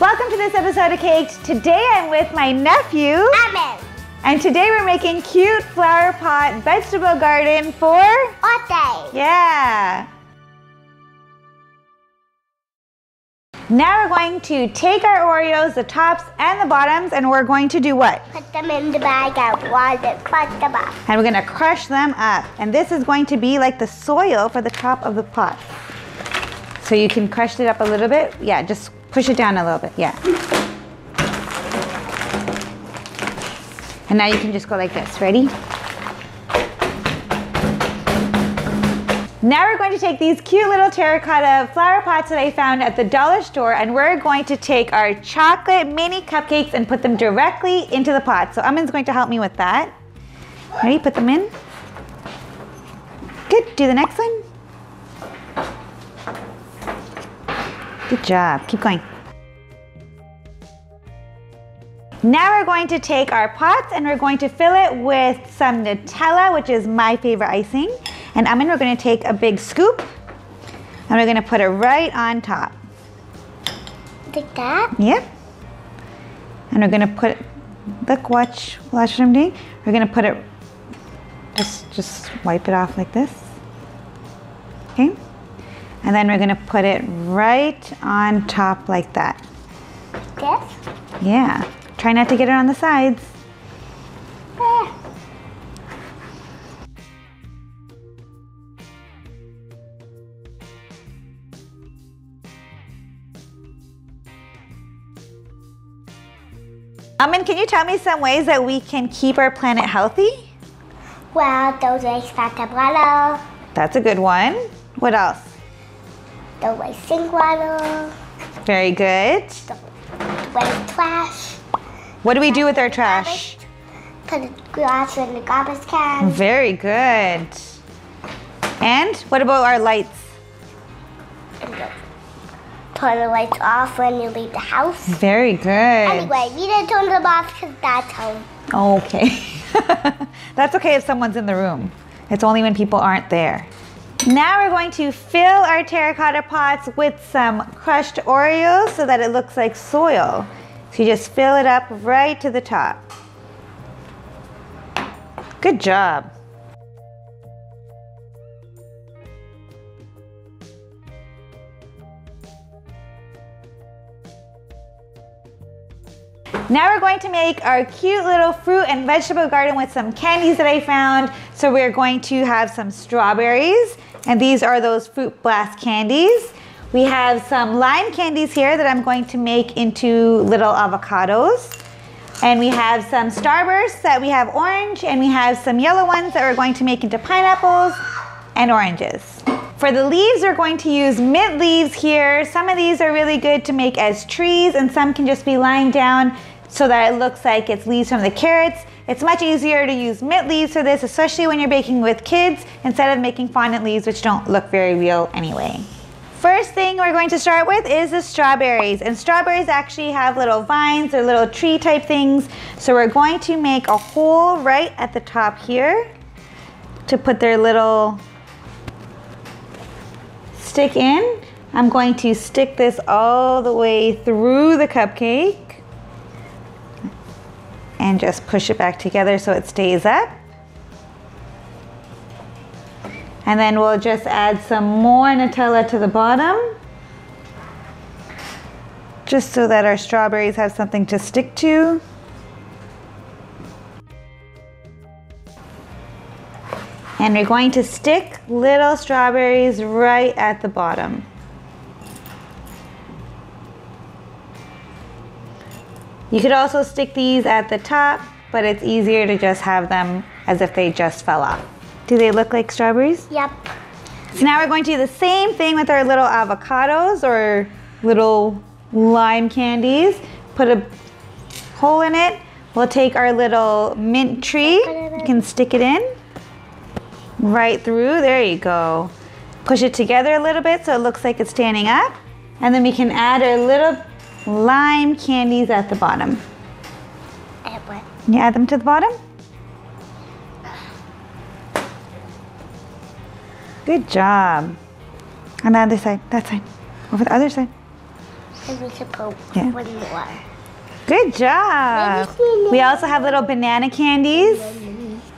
Welcome to this episode of Cakes. Today I'm with my nephew, Aman. And today we're making cute flower pot vegetable garden for Birthday. Yeah. Now we're going to take our Oreos, the tops and the bottoms, and we're going to do what? Put them in the bag and water, cut them up. And we're gonna crush them up. And this is going to be like the soil for the top of the pot. So you can crush it up a little bit. Yeah, just push it down a little bit, yeah. And now you can just go like this, ready? Now we're going to take these cute little terracotta flower pots that I found at the dollar store, and we're going to take our chocolate mini cupcakes and put them directly into the pot. So Aman's going to help me with that. Ready? Put them in. Good. Do the next one. Good job. Keep going. Now we're going to take our pots and we're going to fill it with some Nutella, which is my favorite icing. And Aman, we're going to take a big scoop and we're going to put it right on top. Like that? Yep. And we're going to put it, look, watch what I'm doing. We're going to put it, just wipe it off like this. Okay. And then we're going to put it right on top like that. This? Yeah. Try not to get it on the sides. Aman, can you tell me some ways that we can keep our planet healthy? Well, those ways start the water. That's a good one. What else? The way sink water. Very good. The way trash. What do we do with our trash? Put the grass in the garbage can. Very good. And what about our lights? Turn the lights off when you leave the house. Very good. Anyway, we didn't turn them off because Dad's home. Okay. That's okay if someone's in the room. It's only when people aren't there. Now we're going to fill our terracotta pots with some crushed Oreos so that it looks like soil. So you just fill it up right to the top. Good job. Now we're going to make our cute little fruit and vegetable garden with some candies that I found. So we're going to have some strawberries, and these are those Fruit Blast candies. We have some lime candies here that I'm going to make into little avocados. And we have some Starbursts that we have orange, and we have some yellow ones that we're going to make into pineapples and oranges. For the leaves, we're going to use mint leaves here. Some of these are really good to make as trees, and some can just be lying down so that it looks like it's leaves from the carrots. It's much easier to use mint leaves for this, especially when you're baking with kids, instead of making fondant leaves, which don't look very real anyway. First thing we're going to start with is the strawberries. And strawberries actually have little vines or little tree type things. So we're going to make a hole right at the top here to put their little stick in. I'm going to stick this all the way through the cupcake and just push it back together so it stays up. And then we'll just add some more Nutella to the bottom, just so that our strawberries have something to stick to. And we're going to stick little strawberries right at the bottom. You could also stick these at the top, but it's easier to just have them as if they just fell off. Do they look like strawberries? Yep. So now we're going to do the same thing with our little avocados or little lime candies. Put a hole in it. We'll take our little mint tree. You can stick it in right through. There you go. Push it together a little bit so it looks like it's standing up. And then we can add our little lime candies at the bottom. Add what? You add them to the bottom? Good job. On the other side, that side. Over the other side. And we should put Yeah. one more. Good job. We also have little banana candies.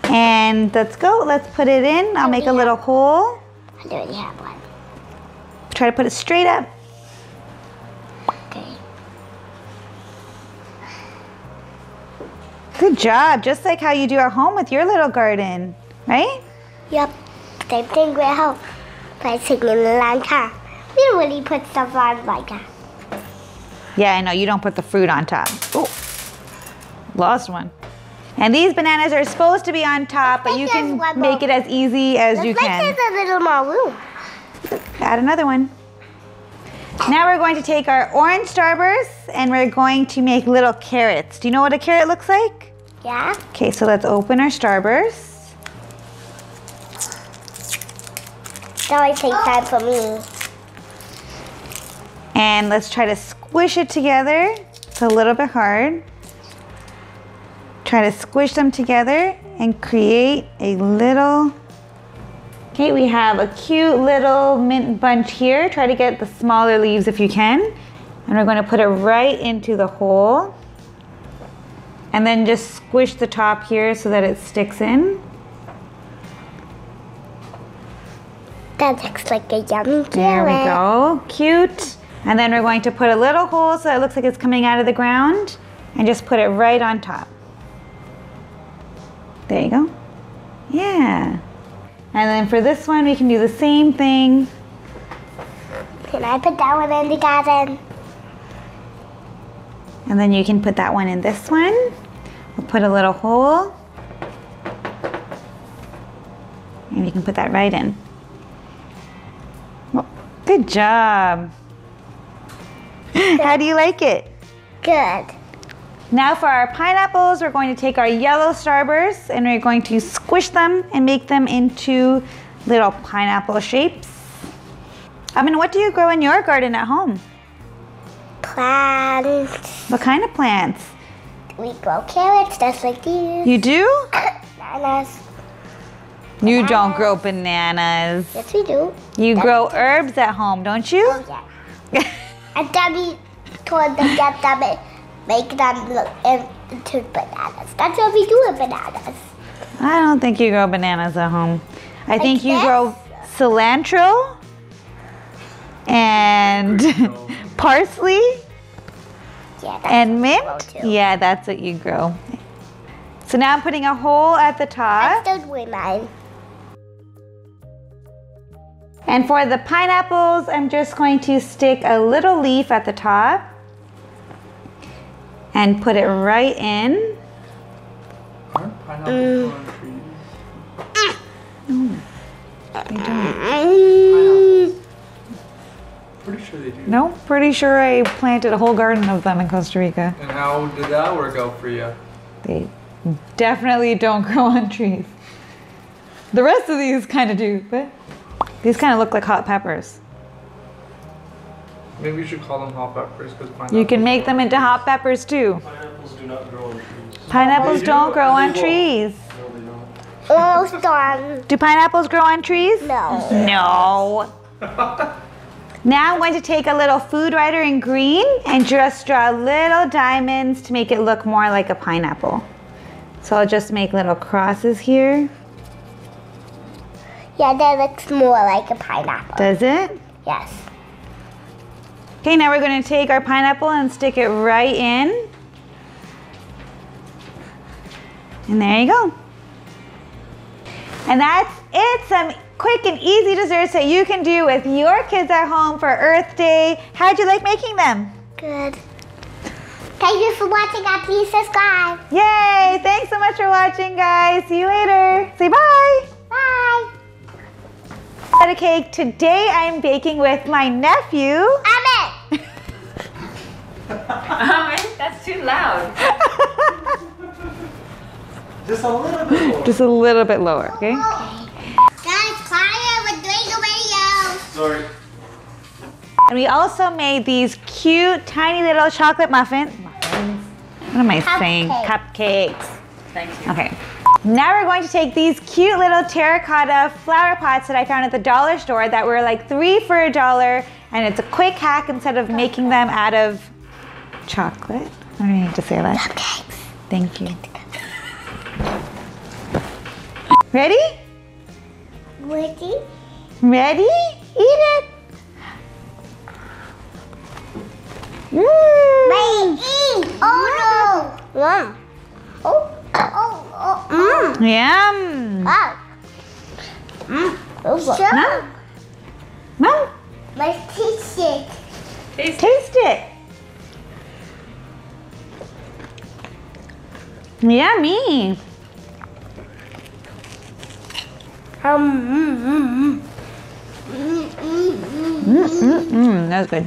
And let's go. Let's put it in. I'll make a little hole. I already have one. Try to put it straight up. Okay. Good job. Just like how you do at home with your little garden, right? Yep. Same thing with home. By singing a long time. We don't really put stuff on like that. Yeah, I know. You don't put the fruit on top. Oh, lost one. And these bananas are supposed to be on top, but you can make it as easy as you Looks like can. there's a little more room. Add another one. Now we're going to take our orange starbursts and we're going to make little carrots. Do you know what a carrot looks like? Yeah? Okay, so let's open our starbursts. That might take time for me. And let's try to squish it together. It's a little bit hard. Try to squish them together and create a little... Okay, we have a cute little mint bunch here. Try to get the smaller leaves if you can. And we're going to put it right into the hole. And then just squish the top here so that it sticks in. That looks like a yummy carrot. There we go, cute. And then we're going to put a little hole so it looks like it's coming out of the ground and just put it right on top. There you go. Yeah. And then for this one, we can do the same thing. Can I put that one in the garden? And then you can put that one in this one. We'll put a little hole. And you can put that right in. Well, good job. How do you like it? Good. Now for our pineapples, we're going to take our yellow starbursts and we're going to squish them and make them into little pineapple shapes. Amin, what do you grow in your garden at home? Plants. What kind of plants? We grow carrots just like these. You do? Bananas. You don't grow bananas. Yes, we do. You grow herbs at home, don't you? Oh, yeah. And Daddy told them that make them look into bananas. That's what we do with bananas. I don't think you grow bananas at home. I think you this? grow cilantro and parsley Yeah, that's and what we mint. grow too. Yeah, that's what you grow. So now I'm putting a hole at the I'm top. still doing mine. And for the pineapples, I'm just going to stick a little leaf at the top and put it right in. Aren't pineapples on trees? They don't. Pineapples. Pretty sure they do. No, pretty sure I planted a whole garden of them in Costa Rica. And how did that work out for you? They definitely don't grow on trees. The rest of these kind of do, but these kind of look like hot peppers. Maybe you should call them hot peppers because pineapples. You can make them into hot peppers too. Pineapples do not grow on trees. Pineapples They don't do. grow on They trees. No, they don't. Almost done. Do pineapples grow on trees? No. No. Now I'm going to take a little food writer in green and just draw little diamonds to make it look more like a pineapple. So I'll just make little crosses here. Yeah, that looks more like a pineapple. Does it? Yes. Okay, now we're going to take our pineapple and stick it right in. And there you go. And that's it. Some quick and easy desserts that you can do with your kids at home for Earth Day. How'd you like making them? Good. Thank you for watching and please subscribe. Yay! Thanks so much for watching, guys. See you later. Say bye. Bye. Butter cake. Today I'm baking with my nephew. Amen. That's too loud. Just a little bit more. Just a little bit lower, okay? Guys, quiet. We're doing a video. Sorry. And we also made these cute, tiny little chocolate muffins. What am I saying? Cupcakes. Cupcakes. Thank you. Okay. Now we're going to take these cute little terracotta flower pots that I found at the dollar store that were like 3 for $1, and it's a quick hack instead of making them out of chocolate. I don't need to say that. Cupcakes. Thank you. Ready? Ready? Ready? Eat it. Wait, oh no! Mom. Oh. Yum. Sure. Mom, Let's taste it. taste it. Yummy. That was good.